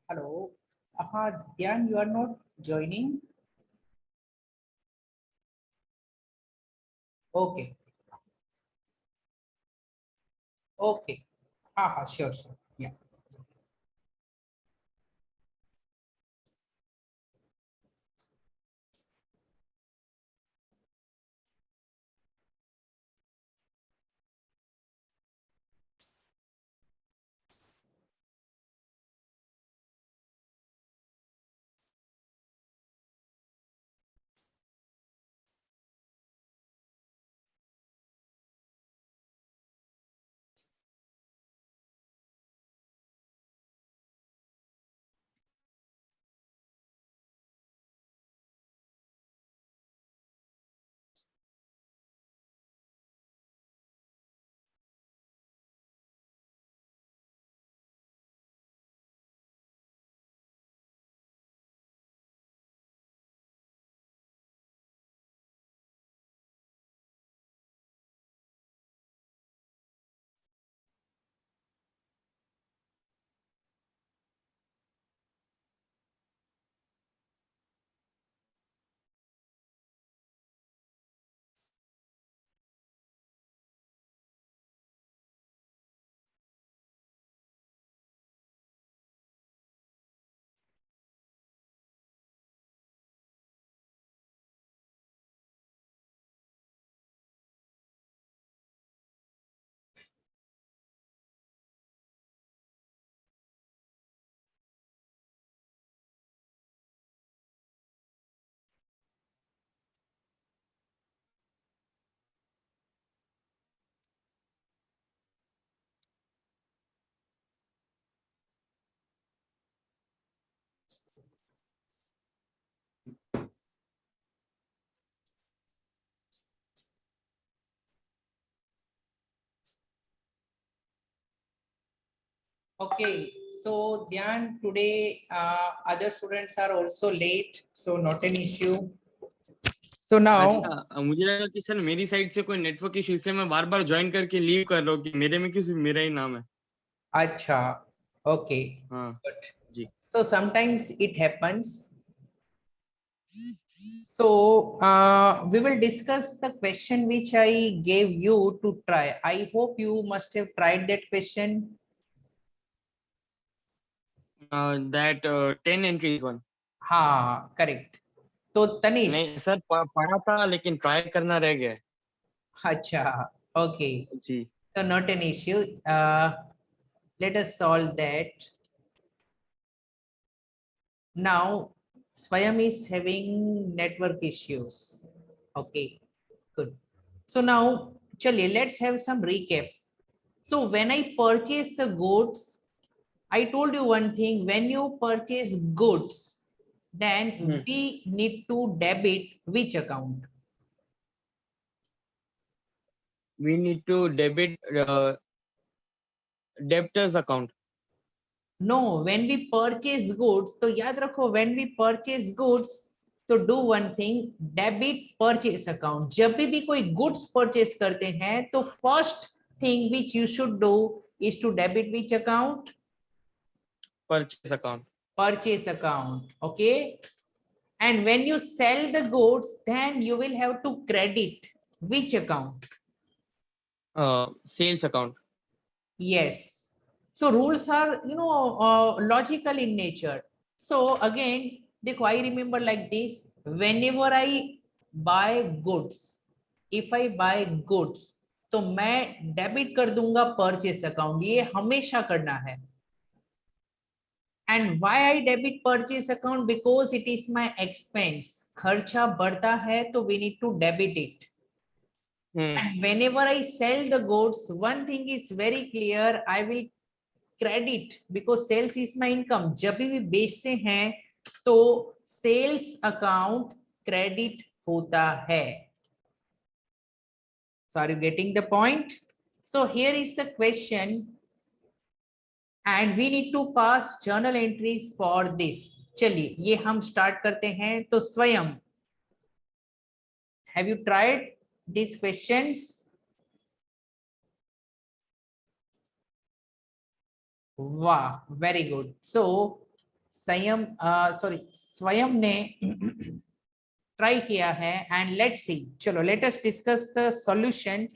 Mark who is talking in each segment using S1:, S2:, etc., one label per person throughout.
S1: Hello. Dhyan, you are not joining. Okay. Okay. Sure, sure. Yeah. Okay. So Dhyan, today other students are also late, so not an issue. So now,
S2: अच्छा मुझे लगा कि sir मेरी side से कोई network issue इससे मैं बार बार join करके लीव कर रहा हूँ कि मेरे में क्यों सिर्फ मेरा ही नाम है।
S1: acha. Okay.
S2: हाँ
S1: Good.
S2: जी।
S1: So sometimes it happens. So we will discuss the question which I gave you to try. I hope you must have tried that question.
S2: That 10 entries one.
S1: हाँ, correct. तो तनिष्क,
S2: नहीं sir पढ़ा था लेकिन try करना रह गया है।
S1: अच्छा, okay.
S2: जी।
S1: So not an issue. Let us solve that. Now, Swayam is having network issues. Okay, good. So now, chaliye, let's have some recap. So when I purchase the goods, I told you one thing, when you purchase goods, then we need to debit which account?
S2: We need to debit debtors account.
S1: No, when we purchase goods, तो याद रखो, when we purchase goods, तो do one thing, debit purchase account. जब भी कोई goods purchase करते हैं, तो first thing which you should do is to debit which account?
S2: Purchase account.
S1: Purchase account. Okay. And when you sell the goods, then you will have to credit which account?
S2: Sales account.
S1: Yes. So rules are, logical in nature. So again, देखो, I remember like this. Whenever I buy goods, if I buy goods, तो मैं debit कर दूंगा purchase account. ये हमेशा करना है. And why I debit purchase account? Because it is my expense. खर्चा बढ़ता है तो we need to debit it. And whenever I sell the goods, one thing is very clear, I will credit because sales is my income. जब भी बेचते हैं तो sales account credit होता है. So are you getting the point? So here is the question and we need to pass journal entries for this. चलिए ये हम start करते हैं. तो स्वयं, have you tried these questions? Wow, very good. So स्वयं ने ट्राई किया है एंड लेट्स सी. चलो let us discuss the solution.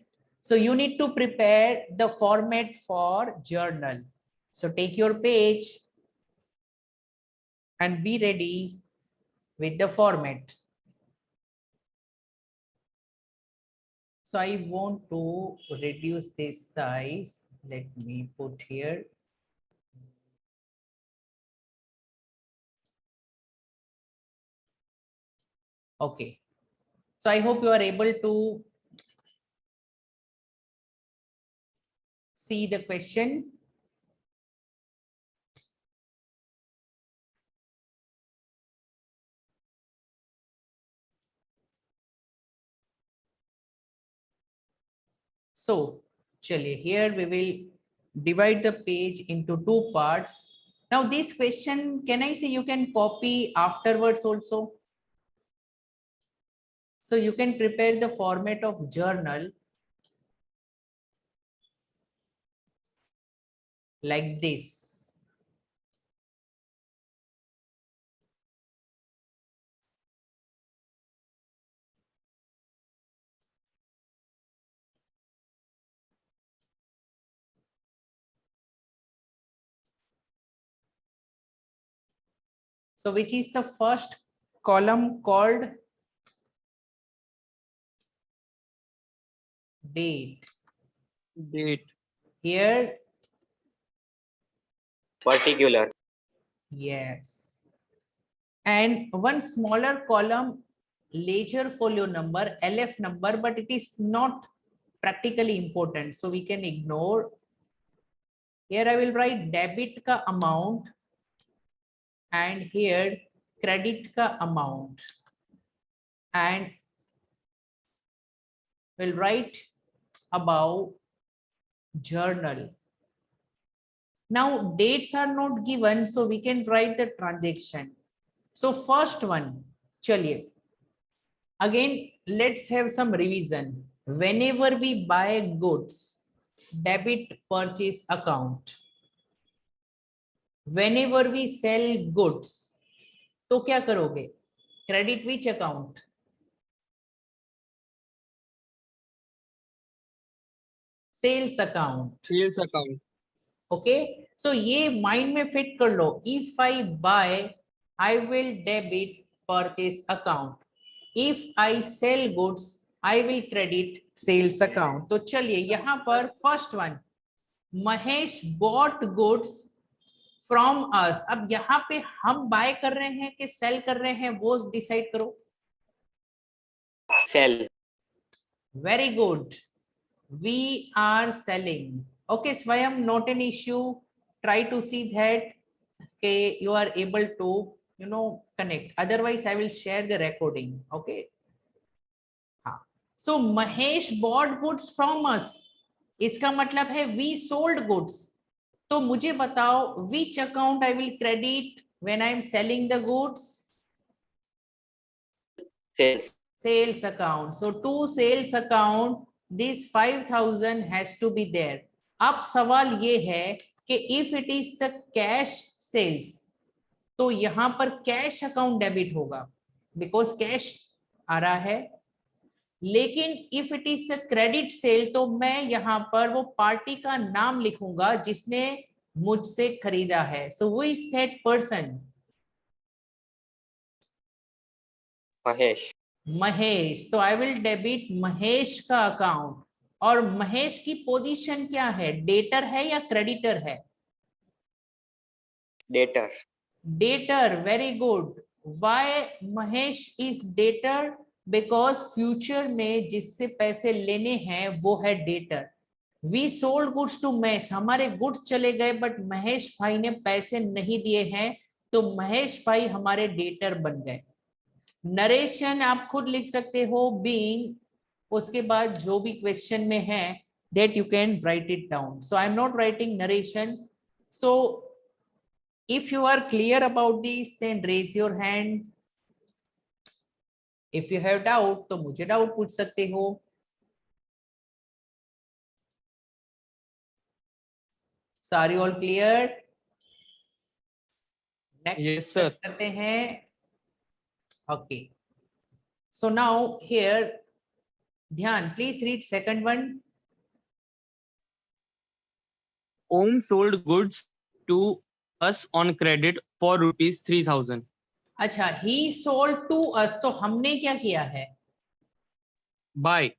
S1: So you need to prepare the format for journal. So take your page and be ready with the format. So I want to reduce this size. Let me put here. Okay. So I hope you are able to see the question. So, chaliye, here we will divide the page into two parts. Now, this question, can I say you can copy afterwards also? So you can prepare the format of journal like this. So which is the first column called date.
S2: Date.
S1: Here,
S3: particular.
S1: yes. And one smaller column, ledger folio number, LF number, but it is not practically important, so we can ignore. Here I will write debit ka amount and here credit ka amount, and will write about journal. Now dates are not given, so we can write the transaction. So first one, chaliye, again let's have some revision. Whenever we buy goods, debit purchase account. Whenever we sell goods, तो क्या करोगे? Credit which account? Sales account.
S2: Sales account.
S1: Okay, so ये mind में fit कर लो. If I buy, I will debit purchase account. If I sell goods, I will credit sales account. तो चलिए यहाँ पर first one, Mahesh bought goods from us. अब यहाँ पे हम buy कर रहे हैं कि sell कर रहे हैं, वो decide करो.
S3: Sell.
S1: Very good. We are selling. Okay, Swayam, not an issue. Try to see that okay, you are able to, connect. Otherwise, I will share the recording. Okay. So Mahesh bought goods from us. इसका मतलब है we sold goods. तो मुझे बताओ which account I will credit when I am selling the goods?
S3: Sales.
S1: Sales account. So to sales account, this 5,000 has to be there. अब सवाल ये है कि if it is the cash sales, तो यहाँ पर कैश अकाउंट डेबिट होगा because cash आ रहा है. लेकिन if it is the credit sale, तो मैं यहाँ पर वो पार्टी का नाम लिखूंगा जिसने मुझसे खरीदा है. So who is that person?
S3: Mahesh.
S1: Mahesh. तो आई विल डेबिट महेश का अकाउंट. और महेश की पोजीशन क्या है? डेटर है या क्रेडिटर है?
S3: Debtor.
S1: Debtor. Very good. Why Mahesh is debtor? Because future में जिससे पैसे लेने हैं वो है debtor. We sold goods to Mahesh. हमारे गुड्स चले गए बट महेश भाई ने पैसे नहीं दिए हैं, तो महेश भाई हमारे डेटर बन गए. नरेशन आप खुद लिख सकते हो, बीइंग, उसके बाद जो भी क्वेश्चन में है that you can write it down. So I am not writing narration. So if you are clear about this, then raise your hand. If you have doubt, तो मुझे डाउट पूछ सकते हो. So are you all clear? Next
S2: Yes, sir.
S1: करते हैं. Okay, so now here ध्यान, please read second one.
S2: Om sold goods to us on credit for rupees 3,000.
S1: अच्छा, ही sold to us, तो हमने क्या किया है?
S2: Buy.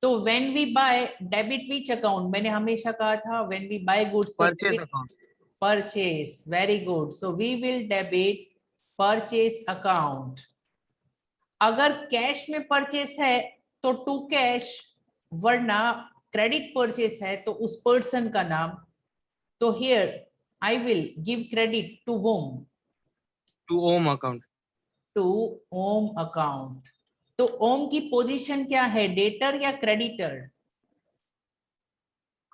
S1: तो when we buy debit which account, मैंने हमेशा कहा था व्हेन वी बाय गुड्स तो
S2: Purchase account.
S1: Purchase. Very good. So we will debit purchase account. अगर कैश में परचेस है तो टू कैश, वरना क्रेडिट परचेस है तो उस पर्सन का नाम. तो here I will give credit to whom,
S2: To Om account.
S1: To Om account. तो ओम की पोजीशन क्या है, डेटर या creditor?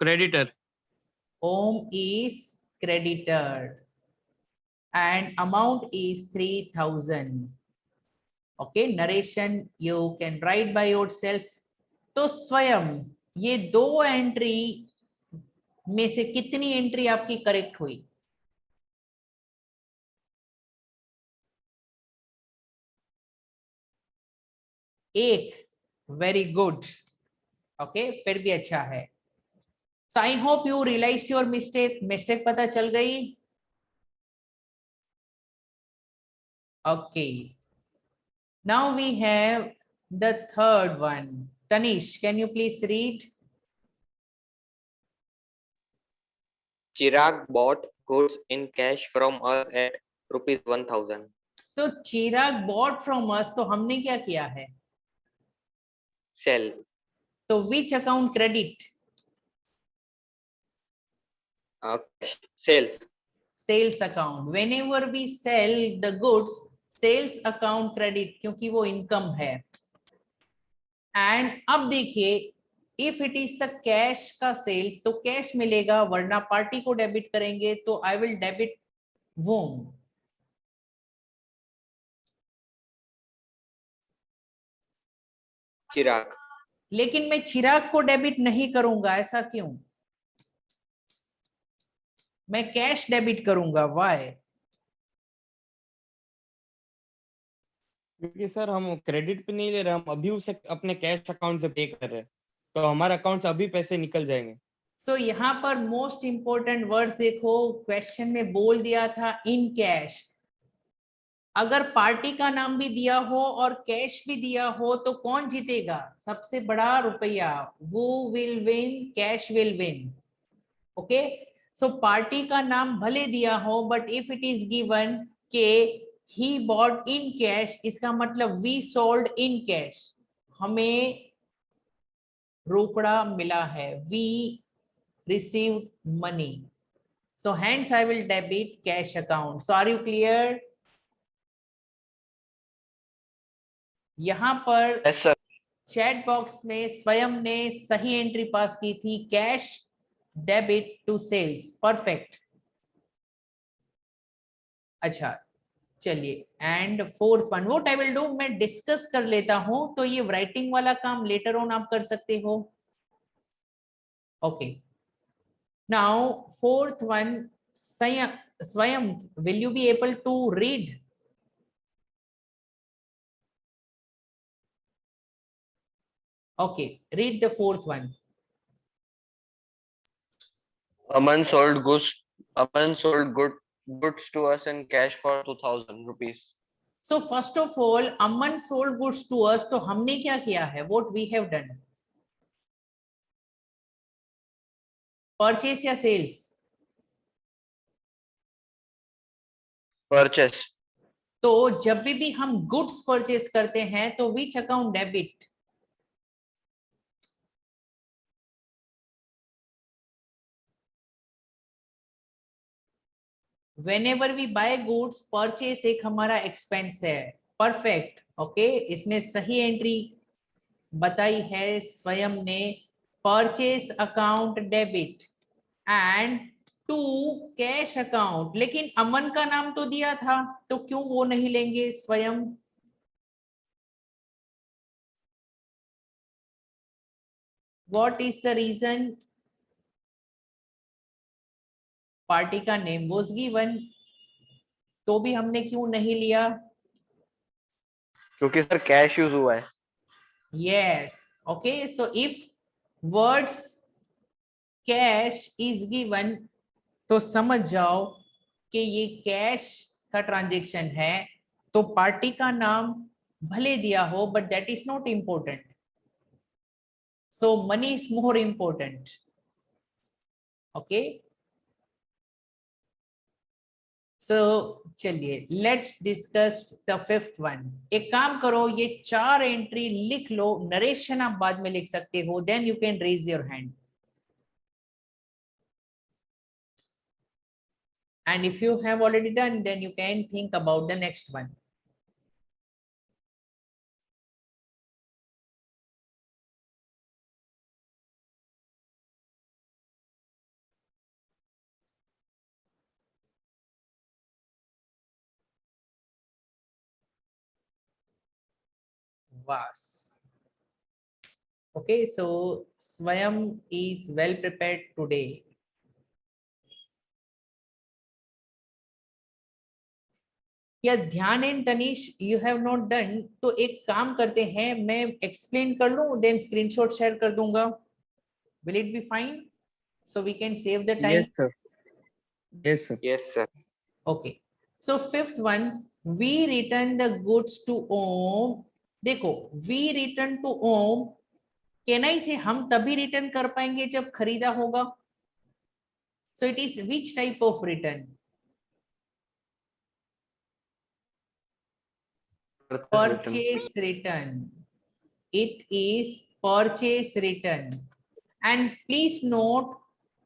S2: Creditor.
S1: Om is creditor and amount is 3,000. okay, narration you can write by yourself. तो स्वयं ये दो एंट्री में से कितनी एंट्री आपकी करेक्ट हुई? एक. Very good. ओके, फिर भी अच्छा है. So I hope you realized your mistake पता चल गई. Okay, now we have the third one. Tanish, can you please read?
S3: Chirag bought goods in cash from us at rupees 1,000.
S1: So Chirag bought from us, तो हमने क्या किया है?
S3: Sell.
S1: तो which account credit?
S3: Cash. Sales.
S1: Sales account. Whenever we sell the goods, sales account credit, क्योंकि वो income है. And अब देखिए, if it is the cash का सेल्स तो कैश मिलेगा, वरना पार्टी को डेबिट करेंगे. तो I will debit whom.
S3: Chirag.
S1: लेकिन मैं चिराग को डेबिट नहीं करूंगा, ऐसा क्यों? मैं कैश डेबिट करूंगा. वाई?
S2: क्योंकि सर हम क्रेडिट पे नहीं ले रहे, हम अभी उसे अपने कैश अकाउंट से पे कर रहे हैं, तो हमारे अकाउंट से अभी पैसे निकल जाएंगे.
S1: सो यहाँ पर मोस्ट इंपोर्टेंट वर्ड्स देखो, क्वेश्चन में बोल दिया था इन कैश. अगर पार्टी का नाम भी दिया हो और कैश भी दिया हो तो कौन जीतेगा? सबसे बड़ा रुपया. वो will win, cash will win. Okay, so party का नाम भले दिया हो, but if it is given के ही बॉट इन कैश, इसका मतलब वी सोल्ड इन कैश, हमें रोकड़ा मिला है. We received money. So hence I will debit cash account. So are you clear? यहां पर
S3: Yes, sir.
S1: चैट बॉक्स में स्वयं ने सही एंट्री पास की थी, cash debit to sales. Perfect. अच्छा, चलिए. And fourth one, what I will do, मैं डिस्कस कर लेता हूं, तो ये राइटिंग वाला काम लेटर ऑन आप कर सकते हो. Okay, now fourth one, Swayam will you be able to read? Okay, read the fourth one.
S4: Aman sold goods. Aman sold goods to us in cash for 2,000 rupees.
S1: So first of all, Aman sold goods to us, तो हमने क्या किया है? What we have done? Purchase या sales?
S4: Purchase.
S1: तो जब भी हम गुड्स परचेस करते हैं तो which account debit? whenever we buy goods, purchase एक हमारा एक्सपेंस है. परफेक्ट. ओके, इसने सही एंट्री बताई है स्वयं ने. Purchase account debit and to cash account. लेकिन अमन का नाम तो दिया था, तो क्यों वो नहीं लेंगे स्वयं? What is the reason? Party का नेम was given. तो भी हमने क्यों नहीं लिया?
S4: क्योंकि सर कैश यूज हुआ है।
S1: Yes. Okay. So if words cash is given, तो समझ जाओ कि ये कैश का ट्रांजेक्शन है, तो पार्टी का नाम भले दिया हो, but that is not important. So money is more important. Okay. So चलिए let's discuss the fifth one. एक काम करो, ये 4 एंट्री लिख लो, नरेशन आप बाद में लिख सकते हो, then you can raise your hand. And if you have already done, then you can think about the next one. Was. Okay, so Swayam is well prepared today. या ध्यान and Tanish you have not done, तो एक काम करते हैं, मैं explain कर लूं, देन स्क्रीनशॉट शेयर कर दूंगा. Will it be fine? So we can save the time.
S2: Yes, sir. Yes, sir.
S3: Yes, sir.
S1: Okay. So fifth one, we return the goods to Om. देखो, वी रिटर्न टू ओम, केनाई से हम तभी return कर पाएंगे जब खरीदा होगा. So it is which type of return? Purchase return. It is purchase return. And please note,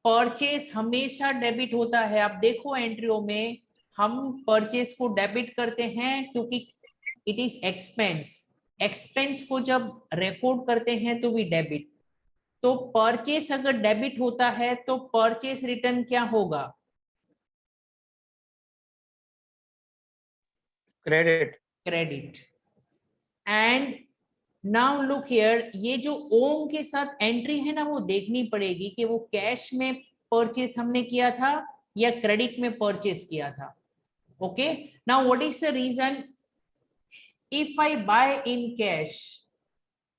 S1: purchase हमेशा डेबिट होता है. आप देखो एंट्रियों में हम परचेस को डेबिट करते हैं क्योंकि इट इज एक्सपेंस. एक्सपेंस को जब रिकॉर्ड करते हैं तो वी डेबिट. तो परचेस अगर डेबिट होता है तो परचेस रिटर्न क्या होगा?
S2: Credit.
S1: Credit. And now look here, ये जो ओम के साथ एंट्री है ना, वो देखनी पड़ेगी कि वो कैश में परचेस हमने किया था या क्रेडिट में परचेस किया था. Okay. Now what is the reason? If I buy in cash,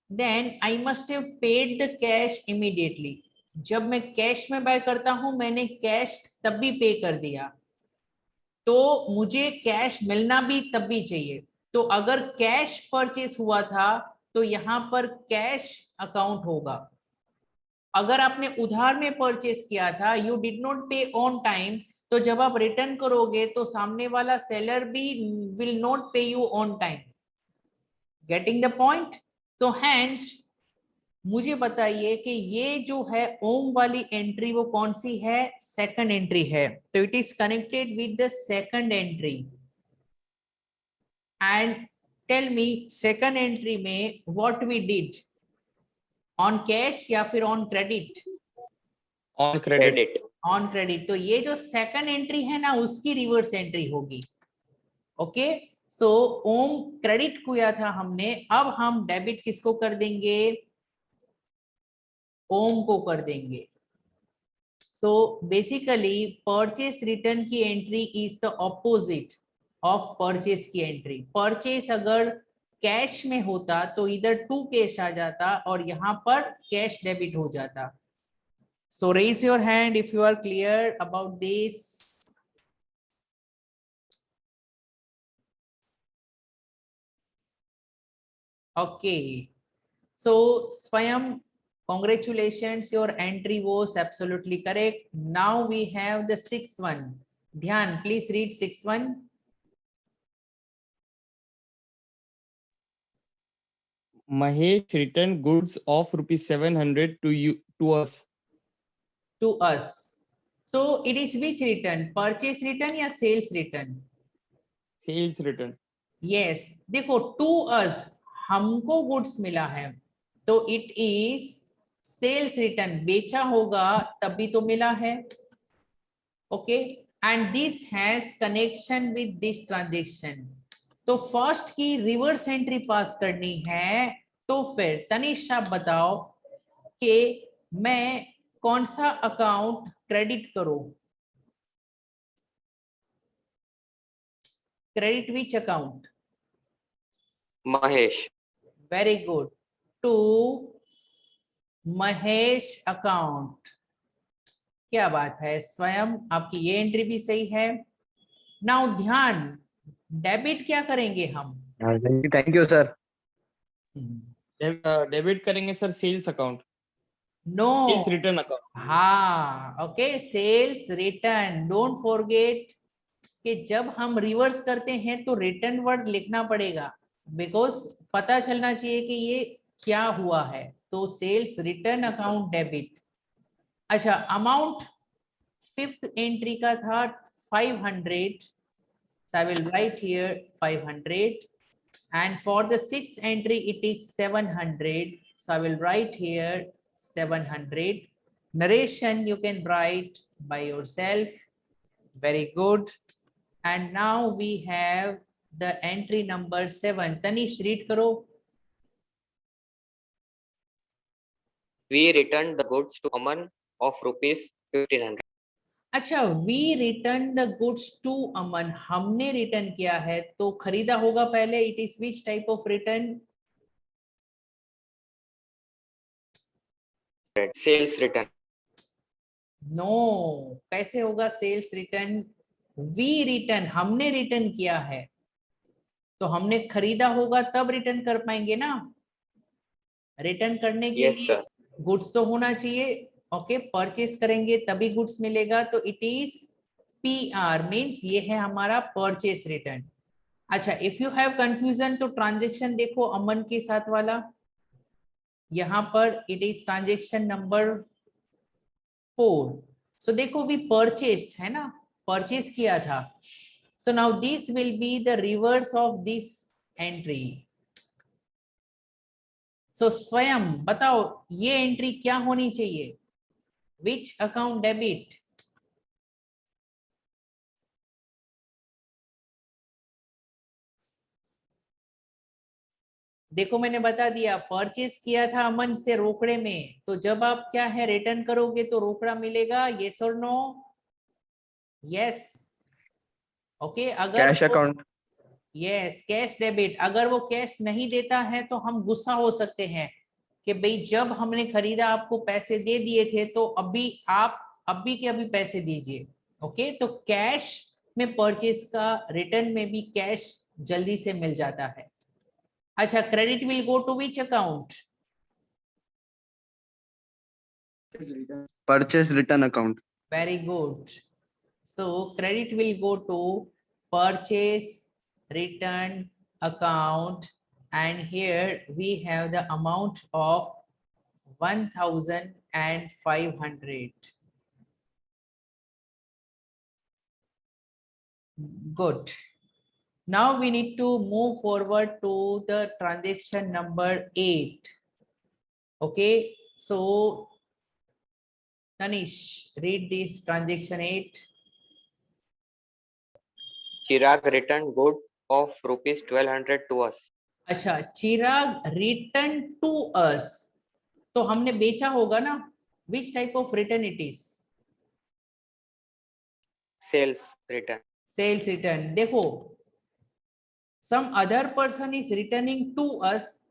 S1: then I must have paid the cash immediately. जब मैं कैश में बाय करता हूं, मैंने कैश तब भी पे कर दिया, तो मुझे कैश मिलना भी तब भी चाहिए. तो अगर कैश परचेस हुआ था तो यहां पर कैश अकाउंट होगा. अगर आपने उधार में परचेस किया था, यू डिड नॉट पे ऑन टाइम, तो जब आप रिटर्न करोगे तो सामने वाला सेलर भी विल नॉट पे you on time. Getting the point? तो हैंस मुझे बताइए कि ये जो है ओम वाली एंट्री वो कौन सी है? सेकंड एंट्री है. तो it is connected with the second entry. And tell me, second entry में what we did, on cash या फिर on credit?
S2: On credit.
S3: Credit.
S1: On credit. तो ये जो सेकंड एंट्री है ना, उसकी रिवर्स एंट्री होगी. ओके. सो ओम क्रेडिट किया था हमने, अब हम डेबिट किसको कर देंगे? ओम को कर देंगे. सो बेसिकली परचेस रिटर्न की entry is the opposite of purchase की एंट्री. परचेस अगर कैश में होता तो इधर टू कैश आ जाता और यहां पर कैश डेबिट हो जाता. So raise your hand if you are clear about this. Okay. So Swayam, congratulations, your entry was absolutely correct. Now we have the sixth one. Dhyan, please read sixth one.
S2: Mahesh returned goods of rupees 700 to us.
S1: To us. So it is which return? Purchase return या sales return?
S2: Sales return.
S1: Yes. देखो, to us हमको goods मिला है, तो it is sales return. बेचा होगा तभी तो मिला है. Okay. And this has connection with this transaction. तो फर्स्ट की रिवर्स एंट्री पास करनी है. तो फिर तनिष आप बताओ कि मैं कौन सा अकाउंट क्रेडिट करूं? credit which account?
S3: Mahesh.
S1: Very good. To Mahesh account. क्या बात है स्वयं, आपकी ये एंट्री भी सही है. नाउ ध्यान, डेबिट क्या करेंगे हम?
S5: Thank you sir.
S2: डेबिट करेंगे sir sales account,
S1: no.
S2: Sales return account.
S1: हाँ, okay, sales return. Don't forget कि जब हम रिवर्स करते हैं तो रिटर्न वर्ड लिखना पड़ेगा, बिकॉज पता चलना चाहिए कि ये क्या हुआ है. तो सेल्स रिटर्न अकाउंट डेबिट. अच्छा, अमाउंट फिफ्थ एंट्री का था 500, so I will write here 500, and for the sixth entry it is 700, so I will write here 700. Narration you can write by yourself. Very good. And now we have the entry number 7. Tanish, read karo.
S3: We returned the goods to Aman of rupees 1500.
S1: अच्छा, we return the goods to Aman, हमने return किया है तो खरीदा होगा पहले. It is which type of return?
S3: Sales return.
S1: No, कैसे होगा सेल्स रिटर्न? वी रिटर्न, हमने रिटर्न किया है तो हमने खरीदा होगा तब रिटर्न कर पाएंगे ना. रिटर्न करने के
S3: Yes,
S1: लिए
S3: sir.
S1: गुड्स तो होना चाहिए. ओके, परचेज करेंगे तभी गुड्स मिलेगा, तो इट इज पीआर, मींस ये है हमारा परचेज रिटर्न. अच्छा, इफ यू हैव कंफ्यूजन तो ट्रांजैक्शन देखो अमन के साथ वाला, यहाँ पर it is transaction number 4. So देखो वी परचेस्ड है ना, परचेज किया था. So now this will be the reverse of this entry. So Swayam बताओ ये एंट्री क्या होनी चाहिए? Which account debit? देखो मैंने बता दिया, परचेज किया था अमन से रोकड़े में, तो जब आप क्या है रिटर्न करोगे तो रोकड़ा मिलेगा. यस और नो? यस. ओके, अगर
S5: cash account.
S1: Yes, cash debit. अगर वो कैश नहीं देता है तो हम गुस्सा हो सकते हैं कि भाई जब हमने खरीदा आपको पैसे दे दिए थे तो अभी आप अभी के अभी पैसे दीजिए. ओके, तो कैश में परचेज का रिटर्न में भी कैश जल्दी से मिल जाता है. अच्छा, credit will go to which account?
S5: Purchase return account.
S1: Very good. So credit will go to purchase return account, and here we have the amount of 1500. Good. Now we need to move forward to the transaction number 8. Okay, so Tanish, read this transaction 8.
S3: Chirag returned good of rupees 1200 to us.
S1: अच्छा, चिराग return to us, तो हमने बेचा होगा ना. Which type of return it is?
S3: Sales return.
S1: Sales return. देखो, some other person is returning to us,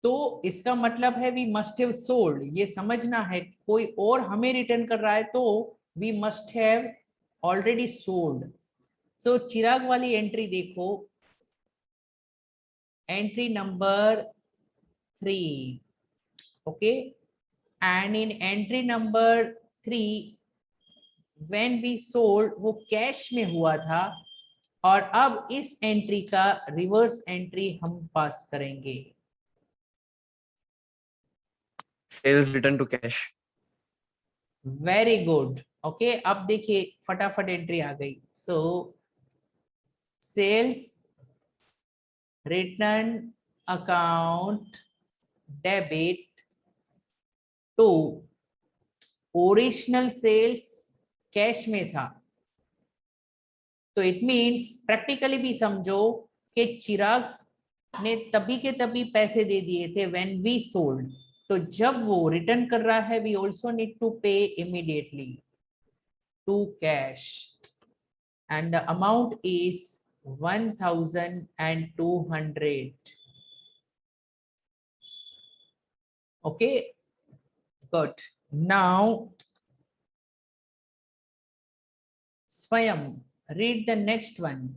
S1: तो इसका मतलब है वी मस्ट हैव सोल्ड. ये समझना है, कोई और हमें रिटर्न कर रहा है तो we must have already sold. So Chirag वाली एंट्री देखो, entry number 3. okay, and in entry number 3 when we sold वो कैश में हुआ था, और अब इस एंट्री का रिवर्स एंट्री हम पास करेंगे.
S5: Sales return to cash.
S1: Very good. Okay, अब देखिए फटाफट एंट्री आ गई. So sales return account debit to original sales cash में था, तो इट मींस प्रैक्टिकली भी समझो कि चिराग ने तभी के तभी पैसे दे दिए थे व्हेन वी सोल्ड, तो जब वो रिटर्न कर रहा है we also need to pay immediately to cash, and the amount is 1,200. Okay, good. Now, Swayam, read the next one.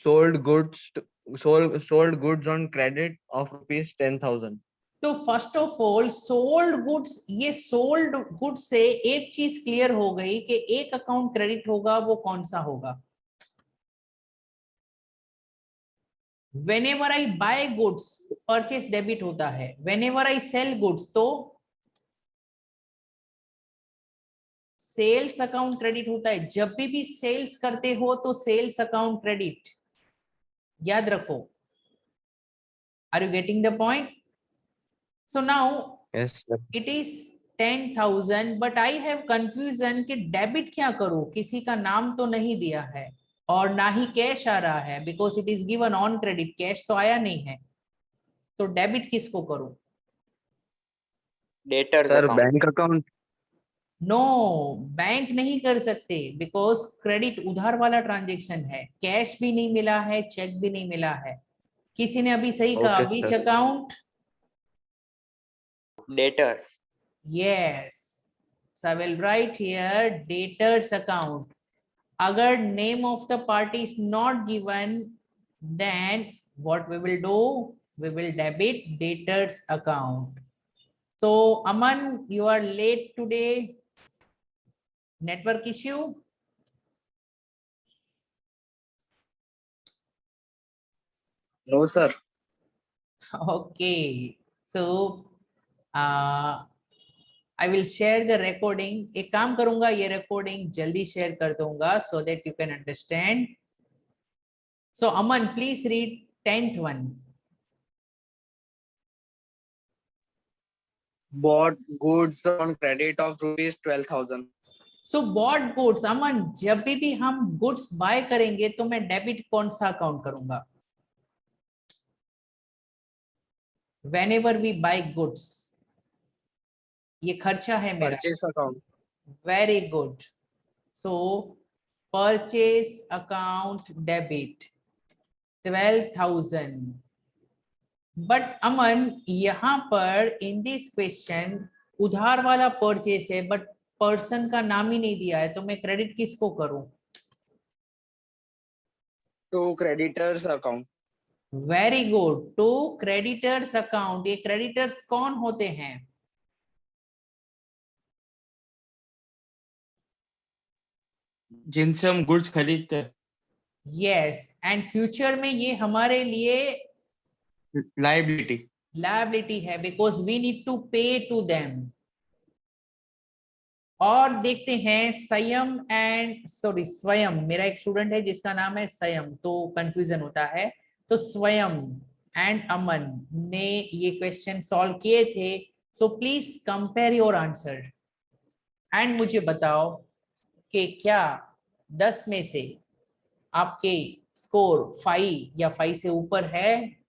S5: Sold goods on credit of rupees 10,000.
S1: तो first of all sold goods, ये sold goods से एक चीज clear हो गई कि एक account credit होगा, वो कौन सा होगा? whenever I buy goods, purchase debit होता है. whenever I sell goods, तो सेल्स अकाउंट क्रेडिट होता है. जब भी सेल्स करते हो तो सेल्स अकाउंट क्रेडिट, याद रखो. Are you getting the point? So now
S5: Yes, sir.
S1: it is 10,000, but I have confusion कि डेबिट क्या करूं? किसी का नाम तो नहीं दिया है और ना ही कैश आ रहा है, because it is given on credit. Cash तो आया नहीं है, तो डेबिट किसको करूं?
S3: Debtors
S5: Sir,
S3: account.
S5: bank account.
S1: No, bank नहीं कर सकते, बिकॉज क्रेडिट उधार वाला ट्रांजेक्शन है. कैश भी नहीं मिला है, चेक भी नहीं मिला है. किसी ने अभी सही कहा,
S5: Okay,
S1: which
S5: sir.
S1: Account?
S3: Debtors.
S1: Yes. So I will write here debtors account. अगर name of the party is not given, then what we will do? We will debit debtors account. So Aman, you are late today. Network issue?
S6: No, sir.
S1: Okay. So I will share the recording. एक काम करूंगा, ये recording जल्दी share कर दूंगा so that you can understand. So Aman, please read 10th one.
S6: Bought goods on credit of rupees 12,000.
S1: So bought goods, अमन, जब भी हम गुड्स बाय करेंगे तो मैं डेबिट कौन सा अकाउंट करूंगा? Whenever we buy goods, ये खर्चा है मेरा.
S6: Purchase account.
S1: Very good. So purchase account debit 12,000. But अमन, यहाँ पर इन दिस क्वेश्चन उधार वाला परचेस है, बट पर्सन का नाम ही नहीं दिया है, तो मैं क्रेडिट किसको करूं?
S6: To creditors account.
S1: Very good, to creditors account. ये क्रेडिटर्स कौन होते हैं?
S2: जिनसे हम गुड्स खरीदते हैं.
S1: यस, एंड फ्यूचर में ये हमारे लिए
S2: लायबिलिटी
S1: है, बिकॉज वी नीड टू पे टू देम. और देखते हैं संयम एंड स्वयं. मेरा एक स्टूडेंट है जिसका नाम है संयम, तो कंफ्यूजन होता है. तो स्वयं एंड अमन ने ये क्वेश्चन सॉल्व किए थे. So please compare your answer and मुझे बताओ कि क्या 10 में से आपके स्कोर 5 या 5 से ऊपर है?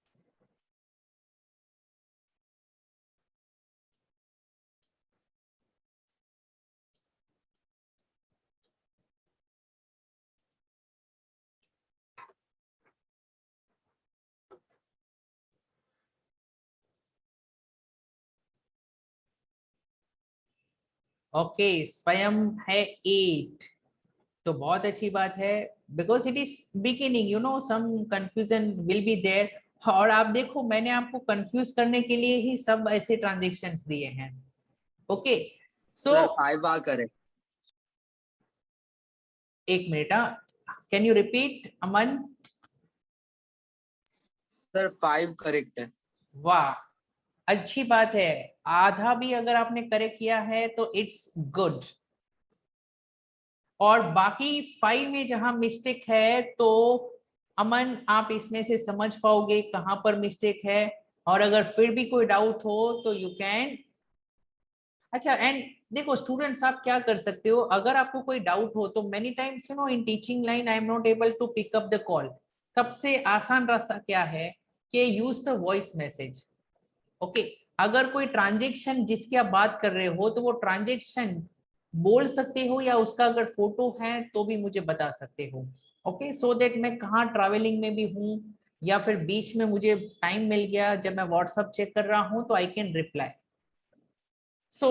S1: ओके, स्वयं है 8, तो बहुत अच्छी बात है, because it is beginning, you know some confusion will be there. और आप देखो, मैंने आपको कंफ्यूज करने के लिए ही सब ऐसे ट्रांजेक्शंस दिए हैं. Okay, so
S6: Sir, 5 are correct.
S1: एक minute, can you repeat Aman?
S6: Sir, 5 correct है.
S1: वाह, अच्छी बात है. आधा भी अगर आपने करेक्ट किया है तो इट्स गुड. और बाकी 5 में जहां मिस्टेक है, तो अमन आप इसमें से समझ पाओगे कहां पर मिस्टेक है, और अगर फिर भी कोई डाउट हो तो यू कैन. अच्छा, एंड देखो स्टूडेंट्स, आप क्या कर सकते हो, अगर आपको कोई डाउट हो तो many times you know in teaching line I am not able to pick up the call. सबसे आसान रास्ता क्या है कि use the voice message. Okay, अगर कोई ट्रांजेक्शन जिसकी आप बात कर रहे हो तो वो ट्रांजेक्शन बोल सकते हो या उसका अगर फोटो है तो भी मुझे बता सकते हो। ओके, सो दैट मैं कहाँ ट्रैवलिंग में भी हूँ या फिर बीच में मुझे टाइम मिल गया जब मैं व्हाट्सएप चेक कर रहा हूँ तो I can reply. So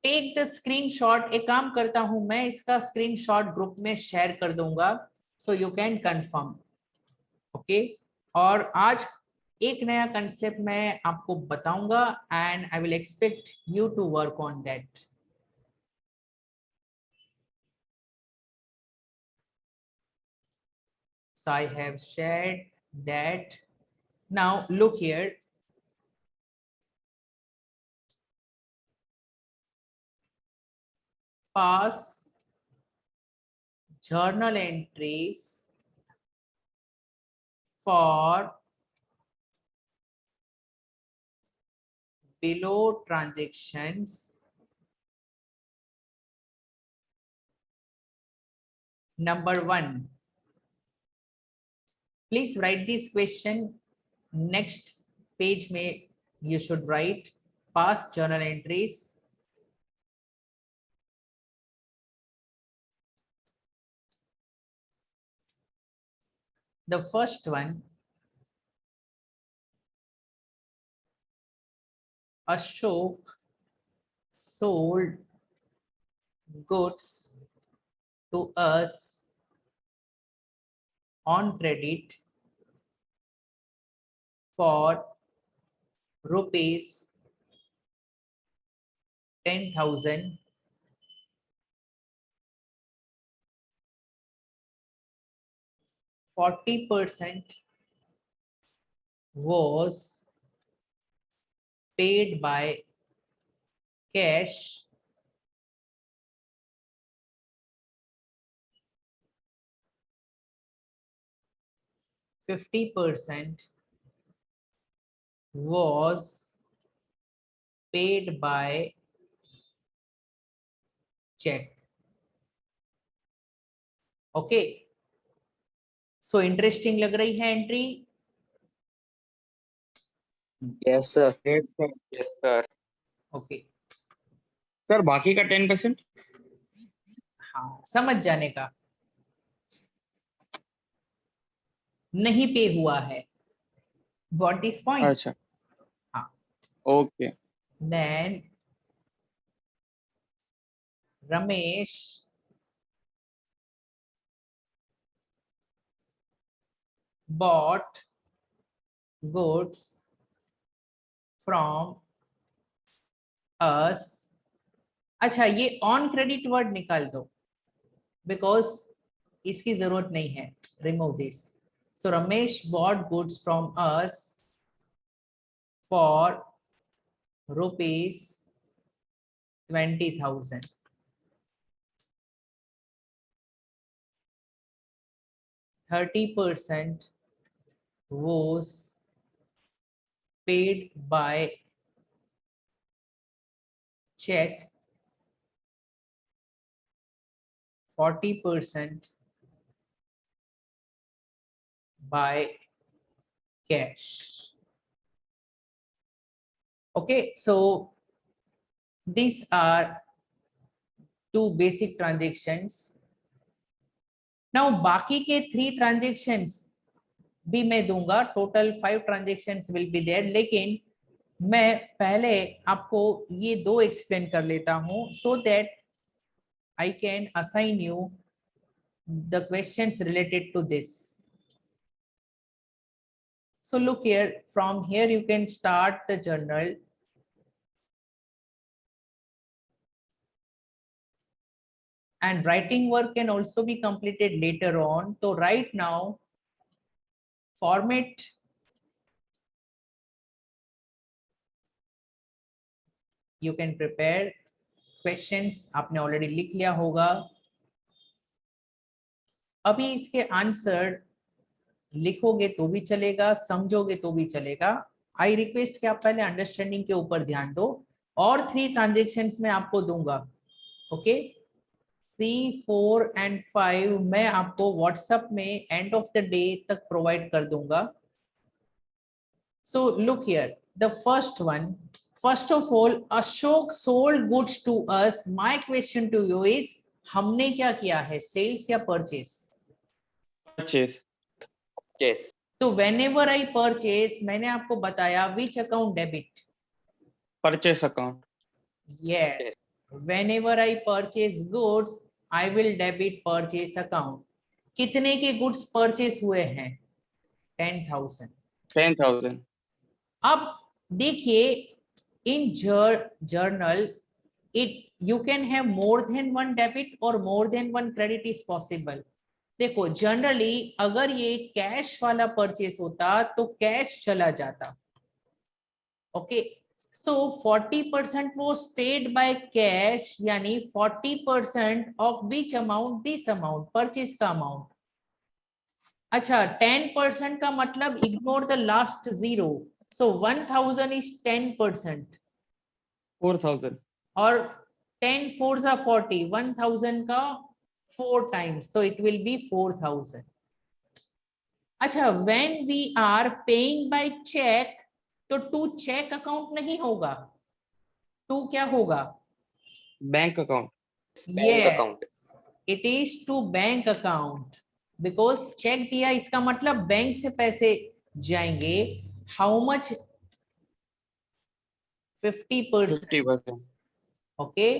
S1: take the screenshot. एक काम करता हूं, मैं इसका स्क्रीनशॉट ग्रुप में शेयर कर दूंगा, so you can confirm. Okay, और आज एक नया कंसेप्ट मैं आपको बताऊंगा and I will expect you to work on that. So I have shared that. Now look here. Pass journal entries for below transactions. Number 1. Please write this question. Next page में you should write past journal entries. The first one, Ashok sold goods to us on credit for rupees 10,000. %40 was paid by cash. %50 was paid by check. Okay, so interesting लग रही है entry?
S6: Yes, sir.
S2: Yes, sir.
S3: Yes, sir.
S1: Okay,
S2: sir बाकी का 10%?
S1: हाँ, समझ जाने का, नहीं पे हुआ है। Got this point?
S2: अच्छा,
S1: हाँ,
S2: okay.
S1: then Ramesh bought goods from us. अच्छा, ये ऑन क्रेडिट वर्ड निकाल दो बिकॉज इसकी जरूरत नहीं है, remove this. So Ramesh bought goods from us for rupees 20,000. %30 was paid by check. 40% by cash. Okay, so these are two basic transactions. Now बाकी के 3 transactions भी मैं दूंगा, total 5 transactions will be there, लेकिन मैं पहले आपको ये 2 एक्सप्लेन कर लेता हूं so that I can assign you the questions related to this. So look here, from here you can start the journal. And writing work can also be completed later on. So right now, format you can prepare. Questions आपने already लिख लिया होगा, अभी इसके answer लिखोगे तो भी चलेगा, समझोगे तो भी चलेगा। आई रिक्वेस्ट कि आप पहले अंडरस्टैंडिंग के ऊपर ध्यान दो, और 3 ट्रांजेक्शन्स में आपको दूंगा। ओके, 3, 4 एंड 5 मैं आपको व्हाट्सएप में एंड ऑफ द डे तक प्रोवाइड कर दूंगा। So look here, the first one First of all, Ashok sold goods to us. My question to you is, हमने क्या किया है, सेल्स या परचेस?
S2: परचेस।
S3: Yes.
S1: तो whenever I purchase, मैंने आपको बताया which account debit?
S2: Purchase account.
S1: Yes.
S3: Yes.
S1: Whenever I purchase goods, I will debit purchase account. कितने के goods purchase हुए हैं? 10,000.
S2: 10,000।
S1: अब देखिए, in journal, you can have more than one debit or more than one credit is possible. देखो, generally अगर ये cash वाला परचेस होता तो कैश चला जाता. Okay, so 40% was paid by cash, यानी 40% of which amount? This amount, purchase का अमाउंट. अच्छा, 10% का मतलब ignore the last zero. So 1000 is 10%.
S2: 4,000।
S1: और 10 4s are 40. 1000 का 4 times, so it will be 4,000. अच्छा, when we are paying by check, तो to cheque account नहीं होगा, टू क्या होगा?
S2: Bank account.
S3: Bank account.
S1: It is to bank account, because cheque दिया, इसका मतलब बैंक से पैसे जाएंगे. How much? 50%.
S2: 50%।
S1: Okay,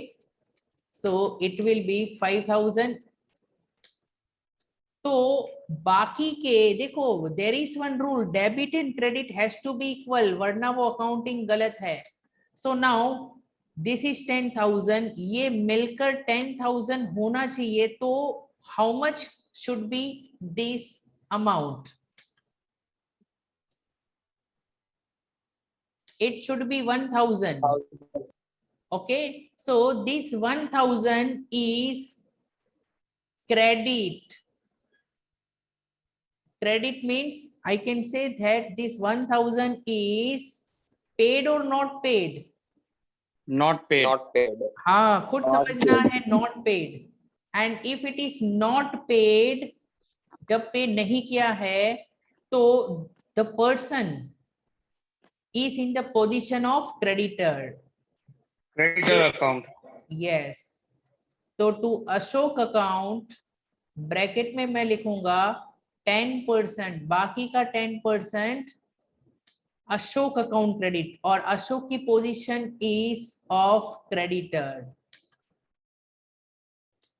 S1: so it will be 5,000. तो बाकी के देखो, there is one rule, debit and credit has to be equal, वरना वो अकाउंटिंग गलत है. सो नाउ दिस इज 10,000, ये मिलकर 10,000 होना चाहिए. तो how much should be this amount? It should be 1,000. Okay, so this 1,000 is credit. Credit means I can say that this 1,000 is paid or not paid?
S2: Not paid।
S3: Not paid.
S1: हाँ, खुद
S6: Not
S1: समझना
S6: paid.
S1: है, not paid. And if it is not paid, जब पे नहीं किया है, तो the person is in the position of creditor.
S2: Creditor account.
S1: Yes. तो टू अशोक अकाउंट, ब्रैकेट में मैं लिखूंगा 10%, बाकी का 10% अशोक अकाउंट क्रेडिट, और अशोक की position is of creditor.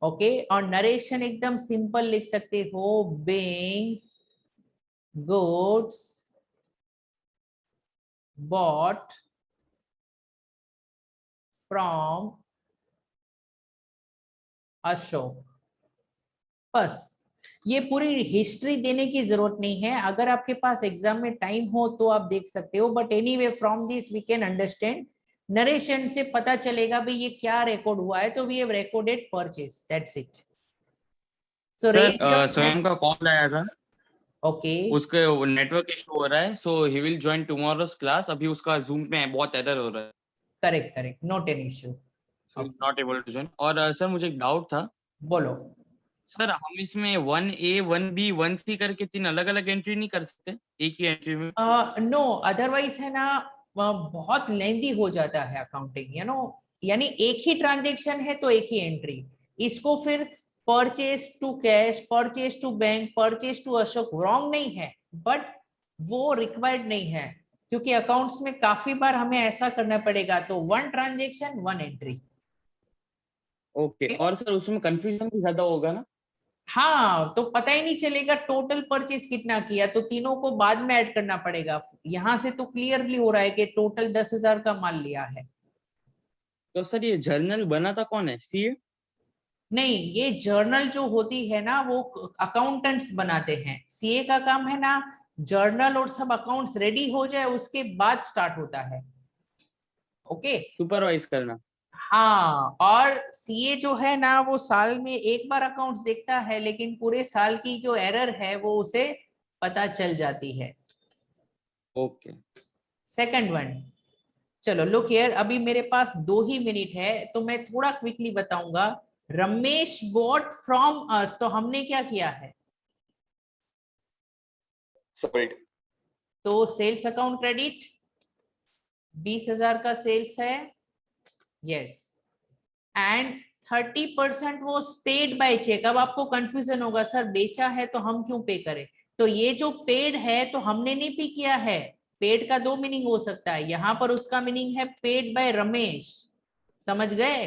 S1: Okay, और नरेशन एकदम सिंपल लिख सकते हो, being goods bought from Ashok. बस, ये पूरी हिस्ट्री देने की जरूरत नहीं है. अगर आपके पास एग्जाम में टाइम हो तो आप देख सकते हो, but anyway from this we can understand. Narration से पता चलेगा भाई ये क्या रिकॉर्ड हुआ है. तो we have recorded purchase, that's it. So
S2: Swayam का कॉल आया था,
S1: ओके,
S2: उसके नेटवर्क इशू हो रहा है, so he will join tomorrow's class. अभी उसका जूम में बहुत एरर हो रहा है,
S1: correct correct, not an issue.
S2: So is not able to join. और सर मुझे एक डाउट था
S1: बोलो.
S2: सर, हम इसमें 1A 1B 1C करके 3 अलग अलग एंट्री नहीं कर सकते एक ही एंट्री में?
S1: नो, अदरवाइज है ना, बहुत लेंदी हो जाता है अकाउंटिंग, यू नो. यानी एक ही ट्रांजेक्शन है तो एक ही एंट्री. इसको फिर purchase to cash, purchase to bank, purchase to Ashok wrong नहीं है, बट वो रिक्वायर्ड नहीं है, क्योंकि अकाउंट्स में काफी बार हमें ऐसा करना पड़ेगा. तो one transaction one entry.
S2: Okay, और सर उसमें कंफ्यूजन भी ज्यादा होगा ना?
S1: हाँ, तो पता ही नहीं चलेगा टोटल परचेज कितना किया, तो तीनों को बाद में ऐड करना पड़ेगा. यहाँ से तो क्लियरली हो रहा है कि टोटल 10,000 का माल लिया है.
S2: तो सर ये जर्नल बनाता कौन है, सीए?
S1: नहीं, ये जर्नल जो होती है ना, वो अकाउंटेंट्स बनाते हैं. सीए का काम है ना, जर्नल और सब अकाउंट्स रेडी हो जाए उसके बाद स्टार्ट होता है. ओके,
S2: सुपरवाइज करना।
S1: हाँ, और सीए जो है ना, वो साल में एक बार अकाउंट्स देखता है, लेकिन पूरे साल की जो एरर है वो उसे पता चल जाती है.
S2: ओके,
S1: सेकंड वन, चलो लुक हियर, अभी मेरे पास 2 ही मिनट है, तो मैं थोड़ा क्विकली बताऊंगा. रमेश बॉट फ्रॉम अस, तो हमने क्या किया है?
S3: Sold.
S1: तो सेल्स अकाउंट क्रेडिट, 20,000 का सेल्स है, यस, एंड 30% वो पेड बाय चेक। अब आपको कंफ्यूजन होगा, सर बेचा है तो हम क्यों पे करें? तो ये जो पेड है तो हमने नहीं पे किया है। पेड का दो मीनिंग हो सकता है, यहाँ पर उसका मीनिंग है पेड बाय रमेश, समझ गए?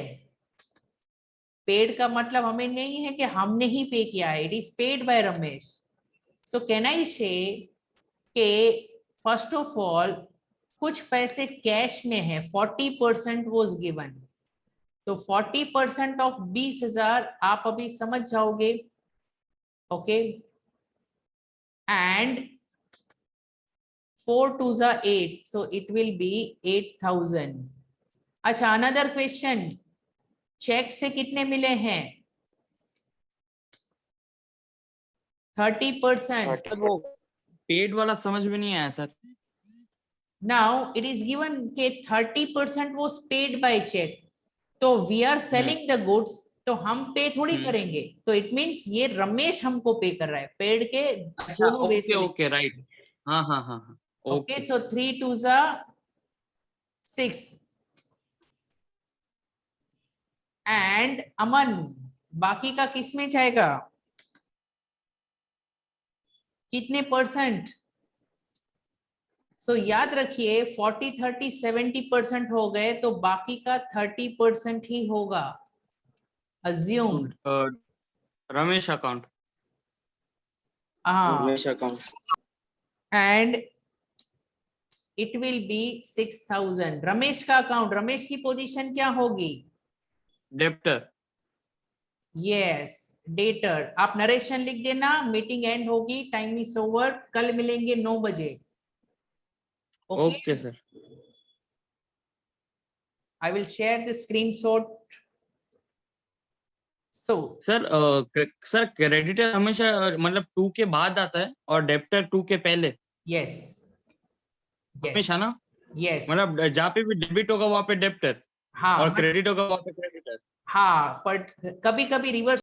S1: पेड का मतलब हमें नहीं है कि हमने ही पे किया है, it is paid by Ramesh. So can I से के फर्स्ट ऑफ ऑल कुछ पैसे कैश में है, 40% वॉज गिवन, तो 40% ऑफ 20,000 आप अभी समझ जाओगे, okay, and 4 2s are 8, so it will be 8,000. अच्छा, अनदर क्वेश्चन, चेक से कितने मिले हैं? 30%.
S2: सर वो पेड वाला समझ में नहीं आया sir.
S1: Now it is given के 30% was paid by check, तो we are selling the goods, तो हम पे थोड़ी करेंगे, तो इट मीन्स ये रमेश हमको पे कर रहा है, पेड के
S2: अच्छा
S1: दोनों वे
S2: ओके
S1: से।
S2: ओके राइट, हाँ हाँ हाँ हाँ
S1: okay,
S2: okay.
S1: So 3 2s are 6 and Aman बाकी का किस में जाएगा, कितने परसेंट? सो याद रखिए 40 30 70% हो गए तो बाकी का 30% ही होगा, अज्यूम।
S2: रमेश अकाउंट,
S1: हाँ,
S6: Ramesh account.
S1: And it will be 6,000। Ramesh का अकाउंट, रमेश की पोजीशन क्या होगी?
S2: Debtor,
S1: yes, debtor. आप नरेशन लिख देना, मीटिंग एंड होगी, टाइम इज ओवर, कल मिलेंगे 9 बजे।
S2: Okay sir.
S1: I will share the screenshot. So
S2: sir sir creditor हमेशा मतलब 2 के बाद आता है और डेप्टर 2 के पहले,
S1: yes, yes,
S2: हमेशा ना?
S1: yes,
S2: मतलब जहाँ पे भी डेबिट होगा वहाँ पे डेप्टर
S1: हाँ,
S2: और क्रेडिट होगा वहाँ पे क्रेडिटर।
S1: हाँ, बट कभी कभी रिवर्स